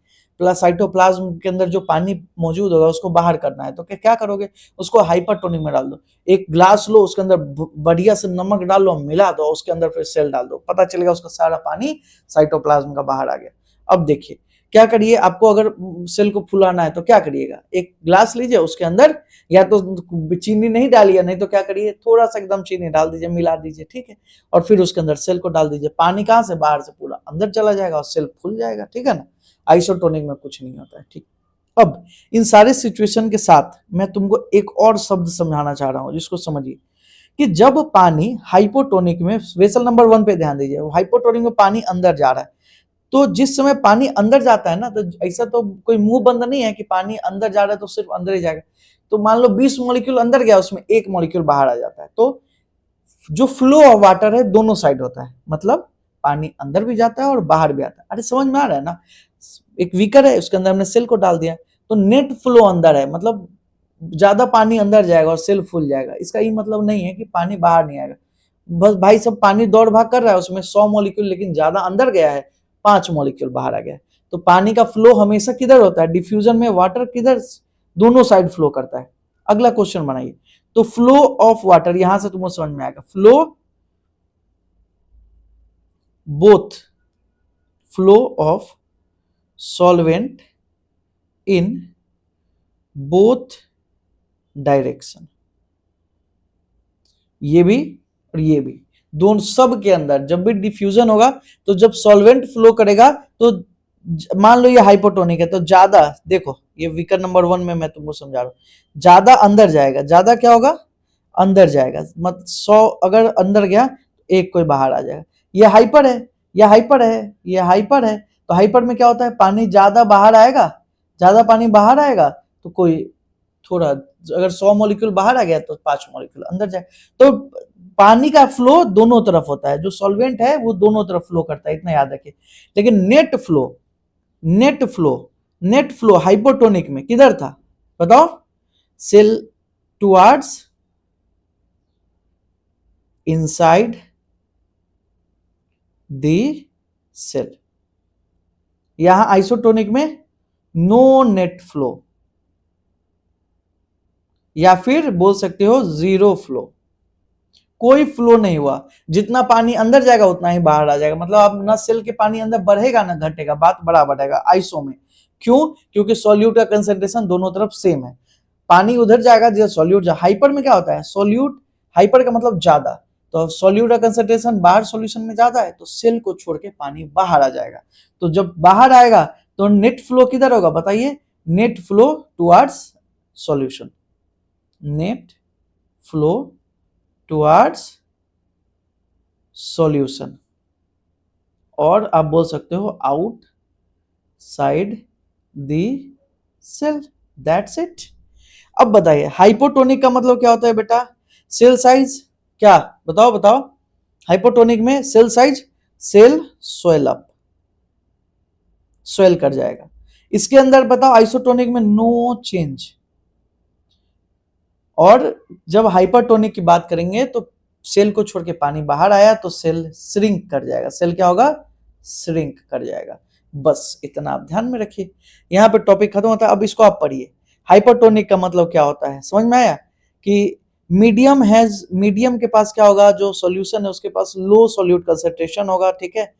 प्लस साइटोप्लाज्म के अंदर जो पानी मौजूद होगा उसको बाहर करना है, तो क्या करोगे, उसको हाइपरटोनिक में डाल दो। एक ग्लास लो, उसके अंदर बढ़िया से नमक डाल लो, मिला दो, उसके अंदर फिर सेल डाल दो, पता चलेगा उसका सारा पानी साइटोप्लाज्म का बाहर आ गया। अब देखिए क्या करिए, आपको अगर सेल को फुलाना है तो क्या करिएगा, एक ग्लास लीजिए, उसके अंदर या तो चीनी नहीं डालिए, नहीं तो क्या करिए, थोड़ा सा एकदम चीनी डाल दीजिए, मिला दीजिए, ठीक है, और फिर उसके अंदर सेल को डाल दीजिए। पानी कहां से, बाहर से पूरा अंदर चला जाएगा और सेल फूल जाएगा, ठीक है ना। आइसोटोनिक में कुछ नहीं होता है, ठीक। अब इन सारे सिचुएशन के साथ मैं तुमको एक और शब्द समझाना चाह रहा हूं, जिसको समझिए कि जब पानी हाइपोटोनिक में, वेसल नंबर 1 पे ध्यान दीजिए, हाइपोटोनिक में पानी अंदर जा रहा है, तो जिस समय पानी अंदर जाता है ना, तो ऐसा तो कोई मुंह बंद नहीं है कि पानी अंदर जा रहा है तो सिर्फ अंदर ही जाएगा। तो मान लो 20 मॉलिक्यूल अंदर गया, उसमें एक मॉलिक्यूल बाहर आ जाता है, तो जो फ्लो ऑफ वाटर है दोनों साइड होता है, मतलब पानी अंदर भी जाता है और बाहर भी आता है। अरे समझ में आ रहा है ना, एक बीकर है उसके अंदर हमने सेल को डाल दिया तो नेट फ्लो अंदर है, मतलब ज्यादा पानी अंदर जाएगा और सेल फुल जाएगा। इसका ये मतलब नहीं है कि पानी बाहर नहीं आएगा, बस भाई सब पानी दौड़ भाग कर रहा है उसमें 100 मॉलिक्यूल लेकिन ज्यादा अंदर गया है, 5 मॉलिक्यूल बाहर आ गया है। तो पानी का फ्लो हमेशा किधर होता है, डिफ्यूजन में वाटर किधर, दोनों साइड फ्लो करता है। अगला क्वेश्चन बनाइए, तो फ्लो ऑफ वाटर, यहां से तुमको समझ में आएगा, flow both flow of solvent in both direction, ये भी और ये भी, दोनों सब के अंदर जब भी डिफ्यूजन होगा तो जब सॉल्वेंट फ्लो करेगा तो मान लो ये हाइपोटोनिक है तो ज्यादा, देखो ये विकर नंबर 1 में मैं तुमको समझा रहा हूं, ज्यादा अंदर जाएगा, ज्यादा क्या होगा, अंदर जाएगा, मतलब 100 अगर अंदर गया एक कोई बाहर आ जाएगा। ये हाइपर है, ये हाइपर है, ये हाइपर है, तो हाइपर में क्या होता है, पानी ज्यादा बाहर आएगा, ज्यादा पानी बाहर आएगा तो कोई थोड़ा, अगर 100 मॉलिक्यूल बाहर आ गया तो 5 मॉलिक्यूल अंदर जाए। तो पानी का फ्लो दोनों तरफ होता है, जो सॉल्वेंट है वो दोनों तरफ फ्लो करता है, इतना याद रखिए। लेकिन net flow, net flow, net flow hypotonic में किधर था बताओ, cell towards inside the cell. यहां आइसोटोनिक में नो नेट फ्लो, या फिर बोल सकते हो जीरो फ्लो, कोई फ्लो नहीं हुआ, जितना पानी अंदर जाएगा उतना ही बाहर आ जाएगा। मतलब अब ना सेल के पानी अंदर बढ़ेगा ना घटेगा, बात बराबर रहेगा आइसो में। क्यों, क्योंकि सॉल्यूट का कंसंट्रेशन दोनों तरफ सेम है, पानी उधर जाएगा जिधर सॉल्यूट जा। हाइपर में क्या होता है, सॉल्यूट, हाइपर का मतलब ज्यादा, तो सॉल्यूट का कंसंट्रेशन बाहर सॉल्यूशन में ज्यादा है तो सेल को छोड़ के पानी बाहर आ जाएगा। तो जब बाहर आएगा तो नेट फ्लो किधर होगा बताइए, net flow towards solution, net flow towards solution, और आप बोल सकते हो outside the cell, that's it. अब बताइए हाइपोटोनिक का मतलब क्या होता है बेटा, सेल साइज, क्या बताओ बताओ, हाइपोटोनिक में cell size, cell swell up, swell कर जाएगा। इसके अंदर बताओ आइसोटोनिक में नो चेंज, और जब हाइपरटोनिक की बात करेंगे तो सेल को छोड़ के पानी बाहर आया तो सेल श्रिंक कर जाएगा, सेल क्या होगा, श्रिंक कर जाएगा। बस इतना आप ध्यान में रखिए, यहाँ पे टॉपिक खत्म होता है। अब इसको आप पढ़िए, हाइपरटोनिक का मतलब क्या होता है, समझ में आया कि मीडियम हैज, मीडियम के पास क्या होगा, जो सॉल्यूशन है उसके पास लो सॉल्यूट कंसंट्रेशन होगा, ठीक है।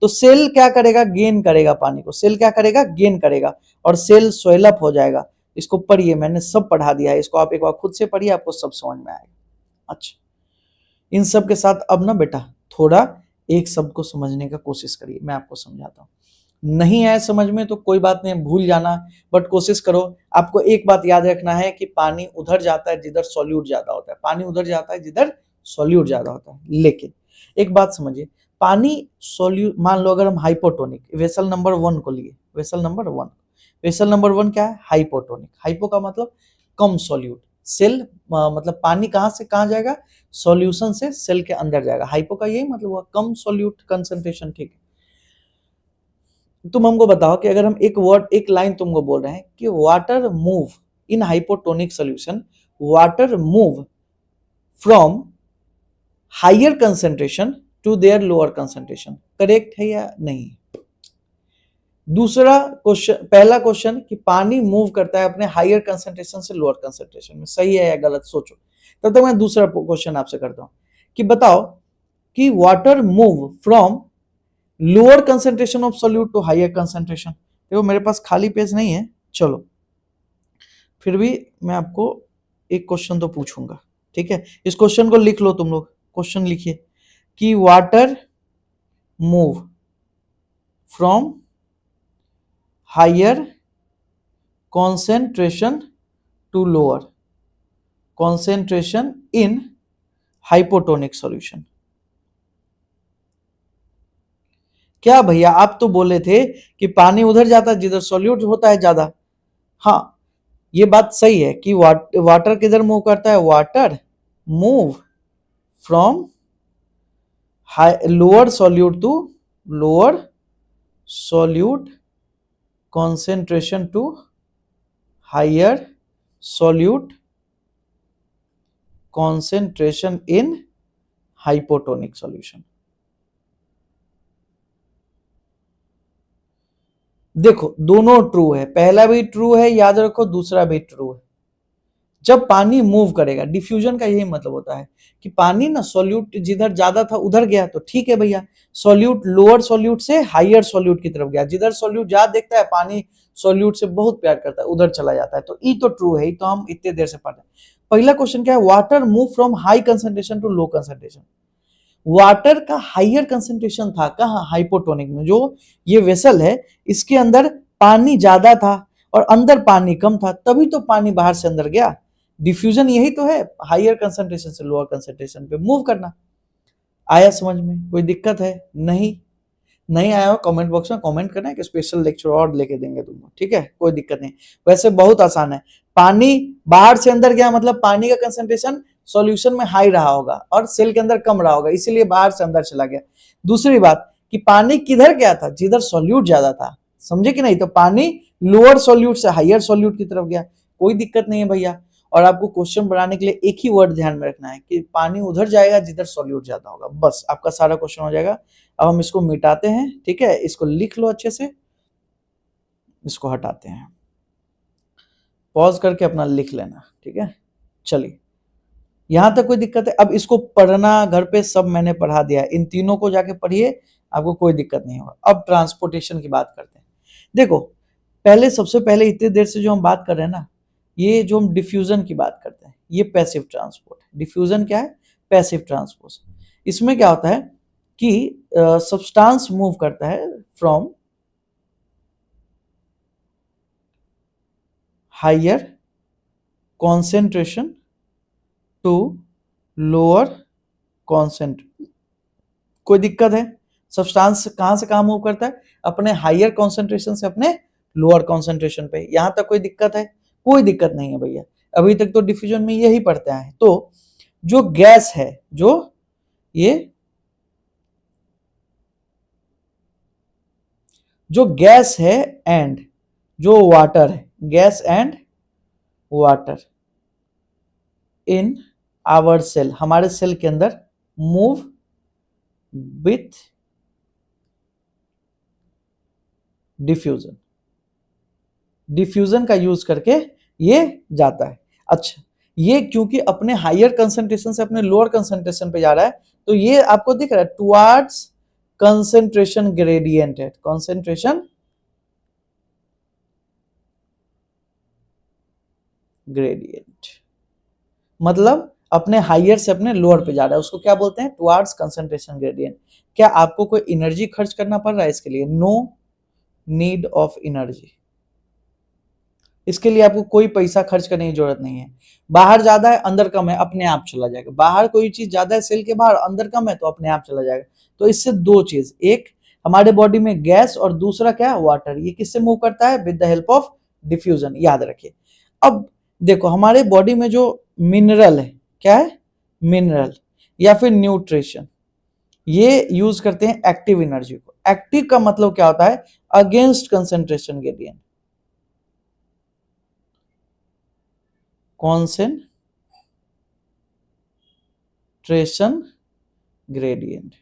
तो सेल क्या करेगा, गेन करेगा पानी को, सेल क्या करेगा, गेन करेगा, और सेल स्वेल अप हो जाएगा। इसको पढ़िए, मैंने सब पढ़ा दिया है, इसको आप एक बार खुद से पढ़िए, आपको सब समझ में आएगा। अच्छा, इन सब के साथ अब ना बेटा थोड़ा एक शब्द को समझने का कोशिश करिए, मैं आपको समझाता हूँ। नहीं आए समझ में तो कोई बात नहीं, भूल जाना, बट कोशिश करो। आपको एक बात याद रखना है कि पानी उधर जाता है जिधर सॉल्यूट ज्यादा होता है, पानी उधर जाता है जिधर सॉल्यूट ज्यादा होता है। लेकिन एक बात समझिए, पानी सॉल्यूट, मान लो अगर हम हाइपोटोनिक वेसल नंबर 1 को लिए, वेसल नंबर 1, वेसल नंबर 1 क्या है, हाइपोटोनिक, हाइपो का मतलब कम सॉल्यूट, सेल मतलब पानी कहां से कहां जाएगा, सॉल्यूशन से सेल के अंदर जाएगा, हाइपो का यही मतलब हुआ कम सॉल्यूट कंसंट्रेशन, ठीक है। तुम हमको बताओ कि अगर हम एक वर्ड, एक लाइन तुमको बोल रहे हैं कि water move in hypotonic solution, water move from higher concentration to their lower concentration, correct है या नहीं। दूसरा क्वेश्चन, पहला क्वेश्चन कि पानी मूव करता है अपने हायर कंसंट्रेशन से लोअर कंसंट्रेशन में, सही है या गलत सोचो। तब तक मैं दूसरा क्वेश्चन आपसे करता हूं कि बताओ कि water move from lower concentration of solute to higher concentration. देखो मेरे पास खाली पेज नहीं है, चलो फिर भी मैं आपको एक क्वेश्चन तो पूछूंगा, ठीक है। इस क्वेश्चन को लिख लो तुम लोग, क्वेश्चन लिखिए कि water move from higher concentration to lower concentration in hypotonic solution। क्या भैया आप तो बोले थे कि पानी उधर जाता है जिधर सॉल्यूट होता है ज्यादा। हाँ ये बात सही है कि वाटर किधर मूव करता है, water move from lower solute to lower solute concentration to higher solute concentration in hypotonic solution। देखो दोनों ट्रू है, पहला भी ट्रू है, याद रखो दूसरा भी ट्रू है। जब पानी मूव करेगा, डिफ्यूजन का यही मतलब होता है कि पानी ना सॉल्यूट जिधर ज्यादा था उधर गया तो ठीक है भैया, सॉल्यूट लोअर सॉल्यूट से हायर सॉल्यूट की तरफ गया, जिधर सॉल्यूट ज्यादा देखता है पानी सॉल्यूट से बहुत प्यार करता है उधर चला जाता है। तो ई तो ट्रू है, तो हम इतने देर से पढ़ रहे हैं। पहला क्वेश्चन क्या है, water move from high concentration to low concentration. Water का हायर कंसेंट्रेशन था कहाँ, हाइपोटोनिक में। जो ये वेसल है इसके अंदर पानी ज्यादा था और अंदर पानी कम था, तभी तो पानी बाहर से अंदर गया। डिफ्यूजन यही तो है, हायर कंसेंट्रेशन से लोअर कंसेंट्रेशन पे मूव करना। आया समझ में, कोई दिक्कत है? नहीं आया हो कमेंट बॉक्स में कमेंट करना है कि स्पेशल लेक्चर और लेके देंगे तुमको, ठीक है, कोई दिक्कत नहीं। वैसे बहुत आसान है, पानी बाहर से अंदर गया मतलब पानी का कंसेंट्रेशन सॉल्यूशन में हाई रहा होगा और सेल के अंदर कम रहा होगा, इसीलिए बाहर से अंदर चला गया। दूसरी बात कि पानी किधर गया था, जिधर सॉल्यूट ज्यादा था, समझे कि नहीं? तो पानी लोअर सॉल्यूट से हायर सॉल्यूट की तरफ गया, कोई दिक्कत नहीं है भैया। और आपको क्वेश्चन बनाने के लिए एक ही वर्ड ध्यान में रखना है कि पानी उधर जाएगा जिधर सॉल्यूट ज्यादा होगा, बस आपका सारा क्वेश्चन हो जाएगा। अब हम इसको मिटाते हैं, ठीक है, इसको लिख लो अच्छे से, इसको हटाते हैं, पॉज करके अपना लिख लेना, ठीक है। चलिए यहां तक कोई दिक्कत है? अब इसको पढ़ना घर पे सब मैंने पढ़ा दिया है, इन तीनों को जाके पढ़िए, आपको कोई दिक्कत नहीं होगा। अब ट्रांसपोर्टेशन की बात करते हैं। देखो पहले सबसे पहले इतनी देर से जो हम बात कर रहे हैं ना, ये जो हम डिफ्यूजन की बात करते हैं ये पैसिव ट्रांसपोर्ट है। डिफ्यूजन क्या है? Passive transport. इसमें क्या होता है कि सब्सटेंस मूव करता है from higher concentration to lower concentration. कोई दिक्कत है? सब्सटेंस कहां से कहां मूव करता है? अपने हायर कॉन्सेंट्रेशन से अपने लोअर कॉन्सेंट्रेशन पे। यहां तक कोई दिक्कत है? कोई दिक्कत नहीं है भैया, अभी तक तो डिफ्यूजन में यही पढ़ते हैं। तो जो गैस है, जो गैस है एंड जो वाटर है, gas and water in our cell, हमारे सेल के अंदर मूव विथ डिफ्यूजन। डिफ्यूजन का यूज करके ये जाता है। अच्छा, ये क्योंकि अपने हायर कंसेंट्रेशन से अपने लोअर कंसेंट्रेशन पे जा रहा है, तो ये आपको दिख रहा है टुवर्ड्स कंसेंट्रेशन ग्रेडियंट है। कंसेंट्रेशन ग्रेडियंट मतलब अपने हायर से अपने लोअर पे जा रहा है, उसको क्या बोलते हैं? Towards concentration gradient. क्या आपको कोई एनर्जी खर्च करना पड़ रहा है इसके लिए? नो नीड ऑफ एनर्जी, इसके लिए आपको कोई पैसा खर्च करने की जरूरत नहीं है। बाहर ज्यादा है अंदर कम है, अपने आप चला जाएगा। बाहर कोई चीज ज्यादा है सेल के बाहर, अंदर कम है तो अपने आप चला जाएगा। तो इससे दो चीज, एक हमारे बॉडी में गैस और दूसरा क्या है? वाटर। ये किससे मूव करता है? With the help of diffusion, याद रखिए। अब देखो हमारे बॉडी में जो मिनरल है, क्या है? मिनरल या फिर न्यूट्रिशन, ये यूज करते हैं एक्टिव एनर्जी को। एक्टिव का मतलब क्या होता है? Against concentration gradient. Concentration gradient.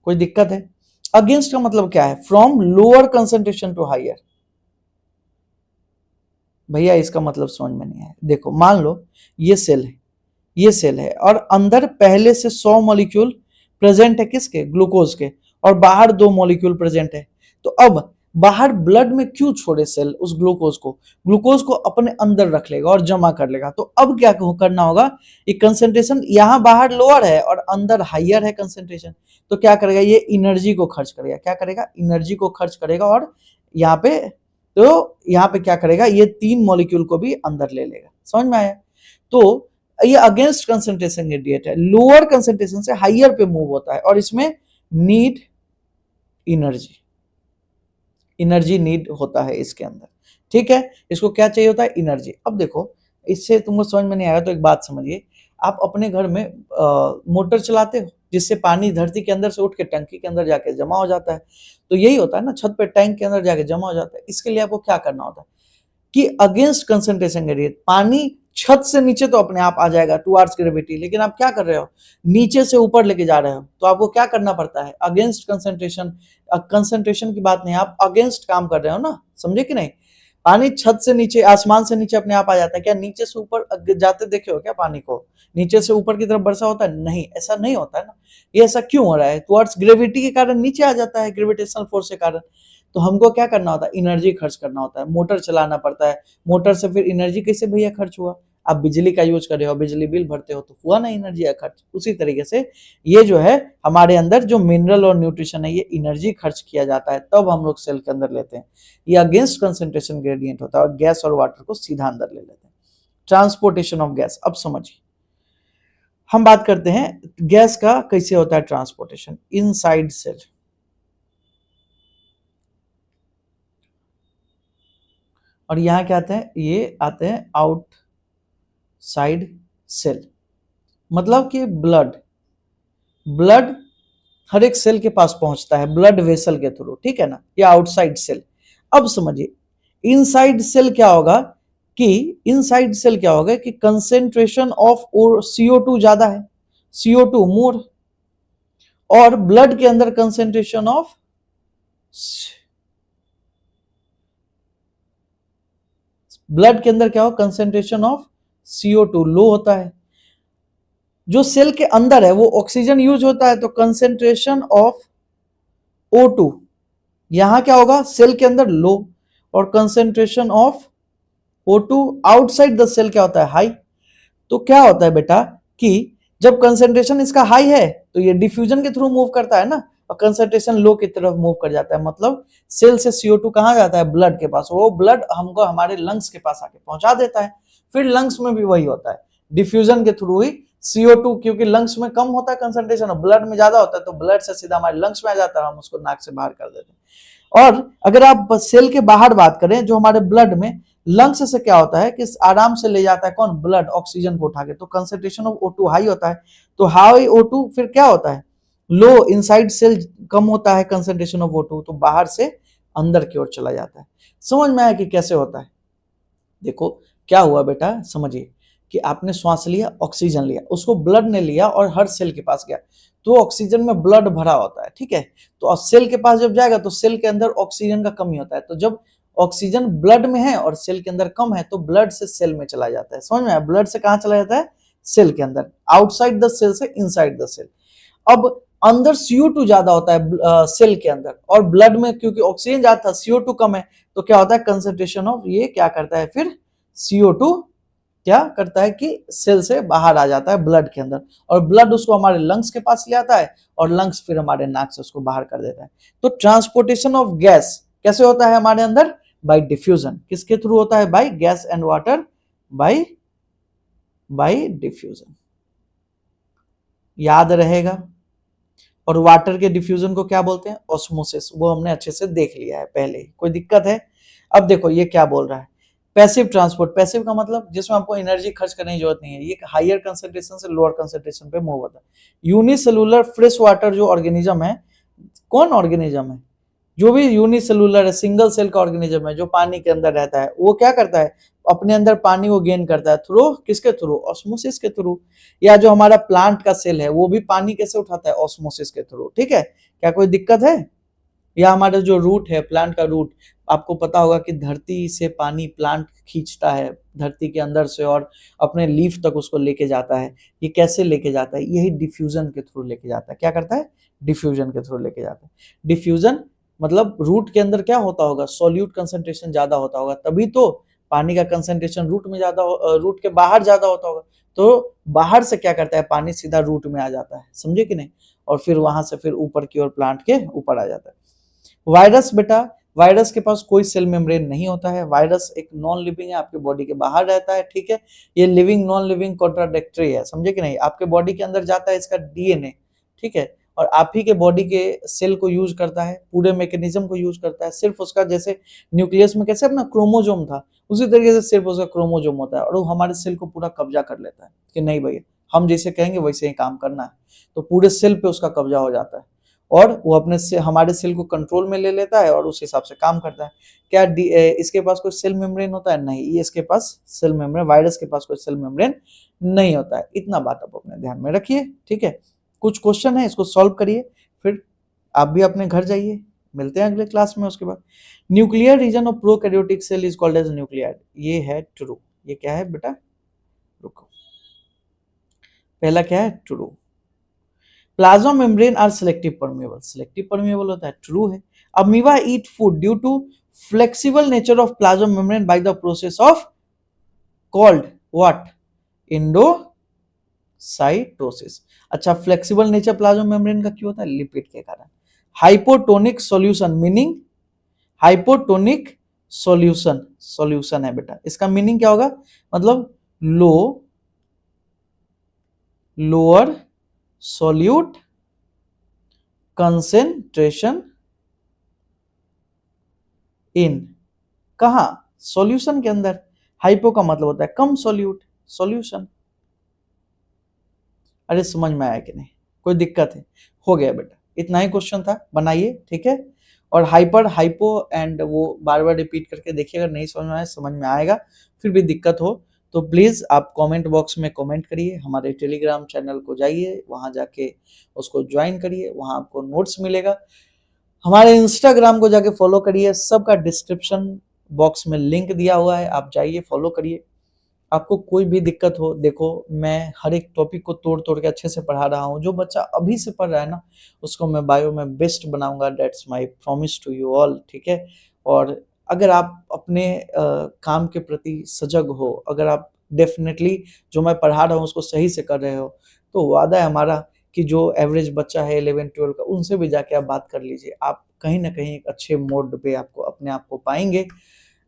कोई दिक्कत है? अगेंस्ट का मतलब क्या है? From lower concentration to higher. भैया इसका मतलब समझ में नहीं आया। देखो मान लो ये सेल है, ये सेल है और अंदर पहले से 100 मॉलिक्यूल प्रेजेंट है, किसके? ग्लूकोज के, और बाहर 2 मॉलिक्यूल प्रेजेंट है। तो अब बाहर ब्लड में क्यों छोड़े सेल उस ग्लूकोज को? ग्लूकोज को अपने अंदर रख लेगा और जमा कर लेगा। तो अब क्या करना होगा? ये कंसेंट्रेशन यहाँ बाहर लोअर है और अंदर हायर है कंसेंट्रेशन, तो क्या करेगा? ये एनर्जी को खर्च करेगा। क्या करेगा? एनर्जी को खर्च करेगा और यहाँ पे, तो यहाँ पे क्या करेगा? ये 3 मॉलिक्यूल को भी अंदर ले लेगा। समझ में आया? तो ये अगेंस्ट कंसेंट्रेशन ग्रेडियंट है, लोअर कंसेंट्रेशन से हायर पे मूव होता है और इसमें नीड एनर्जी, एनर्जी नीड होता है इसके अंदर, ठीक है। इसको क्या चाहिए होता है? एनर्जी। अब देखो इससे तुमको समझ में नहीं आया तो एक बात समझिए, आप अपने घर में मोटर चलाते हो जिससे पानी धरती के अंदर से उठ के टंकी के अंदर जाके जमा हो जाता है। तो यही होता है ना, छत पे टैंक के अंदर जाके जमा हो जाता है। इसके लिए आपको क्या करना होता है कि अगेंस्ट कंसंट्रेशन ग्रेडियंट, पानी छत से नीचे तो अपने आप आ जाएगा टुवर्ड्स ग्रेविटी, लेकिन आप क्या कर रहे हो, नीचे से ऊपर लेके जा रहे हो, तो आपको क्या करना पड़ता है, अगेंस्ट कंसंट्रेशन। कंसंट्रेशन की बात नहीं, आप अगेंस्ट काम कर रहे हो ना, समझे कि नहीं। पानी छत से नीचे, आसमान से नीचे अपने आप आ जाता है, क्या नीचे से ऊपर जाते देखे हो क्या पानी को, नीचे से ऊपर की तरफ बरसा होता है, नहीं, ऐसा नहीं होता है ना। ये ऐसा क्यों हो रहा है, टुवर्ड्स ग्रेविटी के कारण नीचे आ जाता है, ग्रेविटेशनल फोर्स के कारण। तो हमको क्या करना होता है, एनर्जी खर्च करना होता है, मोटर चलाना पड़ता है। मोटर से फिर एनर्जी कैसे भैया खर्च हुआ, आप बिजली का यूज कर रहे हो, बिजली बिल भरते हो, तो हुआ ना एनर्जी का खर्च। उसी तरीके से ये जो है हमारे अंदर जो मिनरल और न्यूट्रिशन है, ये एनर्जी खर्च किया जाता है, तब हम लोग सेल के अंदर लेते हैं। ये अगेंस्ट कंसंट्रेशन ग्रेडियंट होता है, और गैस और वाटर को सीधा अंदर ले लेते हैं। ट्रांसपोर्टेशन ऑफ गैस, अब समझिए, हम बात करते हैं गैस का कैसे होता है ट्रांसपोर्टेशन इनसाइड सेल। और यहां क्या आते हैं, ये आते हैं आउटसाइड सेल। मतलब कि ब्लड हर एक सेल के पास पहुंचता है ब्लड वेसल के थ्रू, ठीक है ना, ये आउटसाइड सेल। अब समझिए इनसाइड सेल क्या होगा, कि इनसाइड सेल क्या होगा कि कंसेंट्रेशन ऑफ CO2 ज्यादा है, CO2 मोर, और ब्लड के अंदर कंसेंट्रेशन ऑफ क्या हो, कंसेंट्रेशन ऑफ CO2 लो होता है। जो सेल के अंदर है वो ऑक्सीजन यूज होता है, तो कंसेंट्रेशन ऑफ O2 यहां क्या होगा, सेल के अंदर लो, और concentration of O2 outside the cell क्या होता है, हाई। तो क्या होता है बेटा कि जब कंसेंट्रेशन इसका हाई है तो ये डिफ्यूजन के थ्रू मूव करता है ना, और कंसेंट्रेशन लो की तरफ मूव कर जाता है, मतलब सेल से CO2 कहां जाता है, ब्लड के पास, वो ब्लड हमको हमारे लंग्स के पास आके पहुंचा देता है। फिर लंग्स में भी वही होता है, डिफ्यूजन के थ्रू ही CO2, क्योंकि लंग्स में कम होता है कंसंट्रेशन और ब्लड में ज्यादा होता है, तो ब्लड से सीधा हमारे लंग्स में आ जाता है, हम उसको नाक से बाहर कर देते हैं। और अगर आप सेल के बाहर बात करें, जो हमारे ब्लड में लंग्स से क्या होता है कि आराम से ले जाता है कौन, ब्लड, ऑक्सीजन को उठा के, तो कंसंट्रेशन ऑफ O2 हाई होता है। तो हाई O2 फिर क्या होता है, लो, इनसाइड सेल कम होता है कंसंट्रेशन ऑफ O2, तो बाहर से अंदर की ओर चला जाता है। समझ में आया कि कैसे होता है। देखो क्या हुआ बेटा, समझिए कि आपने श्वास लिया, ऑक्सीजन लिया, उसको ब्लड ने लिया और हर सेल के पास गया, तो ऑक्सीजन में ब्लड भरा होता है, ठीक है। तो सेल के पास जब जाएगा तो सेल के अंदर ऑक्सीजन का कमी होता है, तो जब ऑक्सीजन ब्लड में है और सेल के अंदर कम है, तो ब्लड से सेल में चला जाता है। समझ में आया, ब्लड से कहां चला जाता है, सेल के अंदर, आउटसाइड द सेल से इनसाइड द सेल। अब अंदर CO2 ज्यादा होता है सेल के अंदर, और ब्लड में क्योंकि ऑक्सीजन ज्यादा था, CO2 कम है, तो क्या होता है, कंसंट्रेशन ऑफ ये क्या करता है, फिर CO2 क्या करता है कि सेल से बाहर आ जाता है ब्लड के अंदर, और ब्लड उसको हमारे लंग्स के पास ले आता है, और लंग्स फिर हमारे नाक से उसको बाहर कर देता है। तो ट्रांसपोर्टेशन ऑफ गैस कैसे होता है हमारे अंदर, बाय डिफ्यूजन। किसके थ्रू होता है, by gas and water, by diffusion, याद रहेगा। और वाटर के डिफ्यूजन को क्या बोलते हैं, ऑस्मोसिस, वो हमने अच्छे से देख लिया है पहले, कोई दिक्कत है। अब देखो ये क्या बोल रहा है, पैसिव ट्रांसपोर्ट। पैसिव का मतलब जिसमें आपको एनर्जी खर्च करने की जरूरत नहीं है, ये हायर कंसंट्रेशन से लोअर कंसंट्रेशन पे मूव होता है। यूनिसेलुलर फ्रेश वाटर जो ऑर्गेनिज्म है, कौन ऑर्गेनिज्म है, जो भी यूनिसेलुलर है, सिंगल सेल का ऑर्गेनिज्म है, जो पानी के अंदर रहता है, वो क्या करता है, अपने अंदर पानी को गेन करता है थ्रू किसके थ्रू, ऑस्मोसिस के थ्रू। या जो हमारा प्लांट का सेल है वो भी पानी कैसे उठाता है, ऑस्मोसिस के थ्रू, ठीक है। क्या कोई दिक्कत है। या हमारा जो रूट है, प्लांट का रूट, आपको पता होगा कि धरती से पानी प्लांट खींचता है धरती के अंदर से, और अपने लीफ तक उसको लेके जाता है। ये कैसे लेके जाता है, यही डिफ्यूजन के थ्रू लेके जाता है। क्या करता है, डिफ्यूजन के थ्रू लेके जाता है। डिफ्यूजन मतलब रूट के अंदर क्या होता होगा, सॉल्यूट कंसंट्रेशन ज्यादा होता होगा, तभी तो पानी का कंसंट्रेशन रूट में ज्यादा, रूट के बाहर ज्यादा होता होगा। तो बाहर से क्या करता है, पानी सीधा रूट में आ जाता है, समझे कि नहीं, और फिर वहां से फिर ऊपर की ओर प्लांट के ऊपर आ जाता है। वायरस बेटा, वायरस के पास कोई सेल मेम्ब्रेन नहीं होता है, वायरस एक नॉन लिविंग है, आपके बॉडी के बाहर रहता है, ठीक है। ये लिविंग नॉन लिविंग कॉन्ट्राडिक्टरी है, समझे कि नहीं। आपके बॉडी के अंदर जाता है इसका DNA, ठीक है, और आप ही के बॉडी के सेल को यूज करता है, पूरे मैकेनिज्म को यूज करता है। सिर्फ उसका जैसे न्यूक्लियस में कैसे अपना क्रोमोजोम था, उसी तरीके से सिर्फ उसका क्रोमोजोम होता है, और वो हमारे सेल को पूरा कब्जा कर लेता है कि नहीं भैया हम जैसे कहेंगे वैसे ही काम करना है, तो पूरे सेल पे उसका कब्जा हो जाता है और वो अपने से हमारे सेल को कंट्रोल में ले लेता है और उस हिसाब से काम करता है। क्या इसके पास कोई सेल मेम्ब्रेन होता है? नहीं, ये इसके पास सेल मेम्ब्रेन, वायरस के पास कोई सेल मेम्ब्रेन नहीं होता है। इतना बात आप अपने ध्यान में रखिए, ठीक है। कुछ क्वेश्चन है, इसको सॉल्व करिए, फिर आप भी अपने घर जाइए। मिलते हैं अगले क्लास में। उसके बाद nuclear region of prokaryotic cell is called as nuclear, ये है ट्रू। ये क्या है बेटा? रुको, पहला क्या है? True. Plasma membrane are selective permeable, selective permeable होता है, ट्रू है। Amoeba eat food due to flexible nature of plasma membrane by the process of called what? Endocytosis. अच्छा, फ्लेक्सिबल नेचर प्लाज्मा मेम्ब्रेन का क्यों होता है? लिपिड के कारण। Hypotonic solution, meaning hypotonic solution, solution है बेटा, इसका मीनिंग क्या होगा? मतलब लोअर सॉल्यूट कंसेंट्रेशन इन, कहा? सॉल्यूशन के अंदर। हाइपो का मतलब होता है कम, सॉल्यूट सॉल्यूशन। अरे समझ में आया कि नहीं? कोई दिक्कत है? हो गया बेटा, इतना ही क्वेश्चन था, बनाइए, ठीक है। और हाइपर, हाइपो एंड वो बार बार रिपीट करके देखिए, अगर नहीं समझ में आए, समझ में आएगा, फिर भी दिक्कत हो तो प्लीज आप कमेंट बॉक्स में कमेंट करिए। हमारे टेलीग्राम चैनल को जाइए, वहां जाके उसको ज्वाइन करिए, वहां आपको नोट्स मिलेगा। हमारे इंस्टाग्राम को जाके फॉलो करिए, सबका डिस्क्रिप्शन बॉक्स में लिंक दिया हुआ है, आप जाइए फॉलो करिए। आपको कोई भी दिक्कत हो, देखो मैं हर एक टॉपिक को तोड़ तोड़ के अच्छे से पढ़ा रहा हूँ। जो बच्चा अभी से पढ़ रहा है ना, उसको मैं बायो में बेस्ट बनाऊंगा, that's my promise to you all, ठीक है। और अगर आप अपने काम के प्रति सजग हो, अगर आप डेफिनेटली जो मैं पढ़ा रहा हूँ उसको सही से कर रहे हो, तो वादा है हमारा कि जो एवरेज बच्चा है 11-12 का, उनसे भी जाके आप बात कर लीजिए, आप कहीं ना कहीं एक अच्छे मोड पे आपको अपने आप को पाएंगे।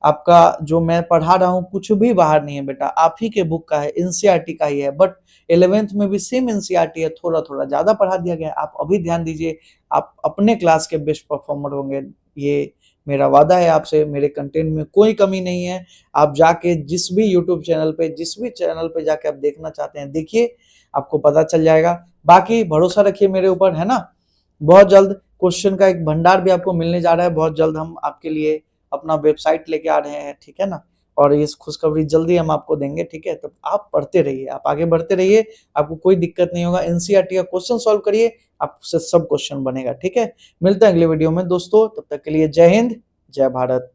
आपका जो मैं पढ़ा रहा हूँ कुछ भी बाहर नहीं है बेटा, आप ही के बुक का है, एनसीईआरटी का ही है, बट 11th में भी सेम एनसीईआरटी है, थोड़ा थोड़ा ज्यादा पढ़ा दिया गया है। आप अभी ध्यान दीजिए, आप अपने क्लास के बेस्ट परफॉर्मर होंगे, ये मेरा वादा है आपसे। मेरे कंटेंट में कोई कमी नहीं है। आप जाके जिस भी यूट्यूब चैनल पे, जिस भी चैनल पे जाके आप देखना चाहते हैं देखिए, आपको पता चल जाएगा। बाकी भरोसा रखिए मेरे ऊपर, है ना। बहुत जल्द क्वेश्चन का एक भंडार भी आपको मिलने जा रहा है, बहुत जल्द हम आपके लिए अपना वेबसाइट लेके आ रहे हैं, ठीक है ना। और ये खुशखबरी जल्दी हम आपको देंगे, ठीक है। तो आप पढ़ते रहिए, आप आगे बढ़ते रहिए, आपको कोई दिक्कत नहीं होगा। एनसीईआरटी का क्वेश्चन सॉल्व करिए, आपसे सब क्वेश्चन बनेगा, ठीक है। मिलते हैं अगले वीडियो में दोस्तों, तब तक के लिए जय हिंद, जय भारत।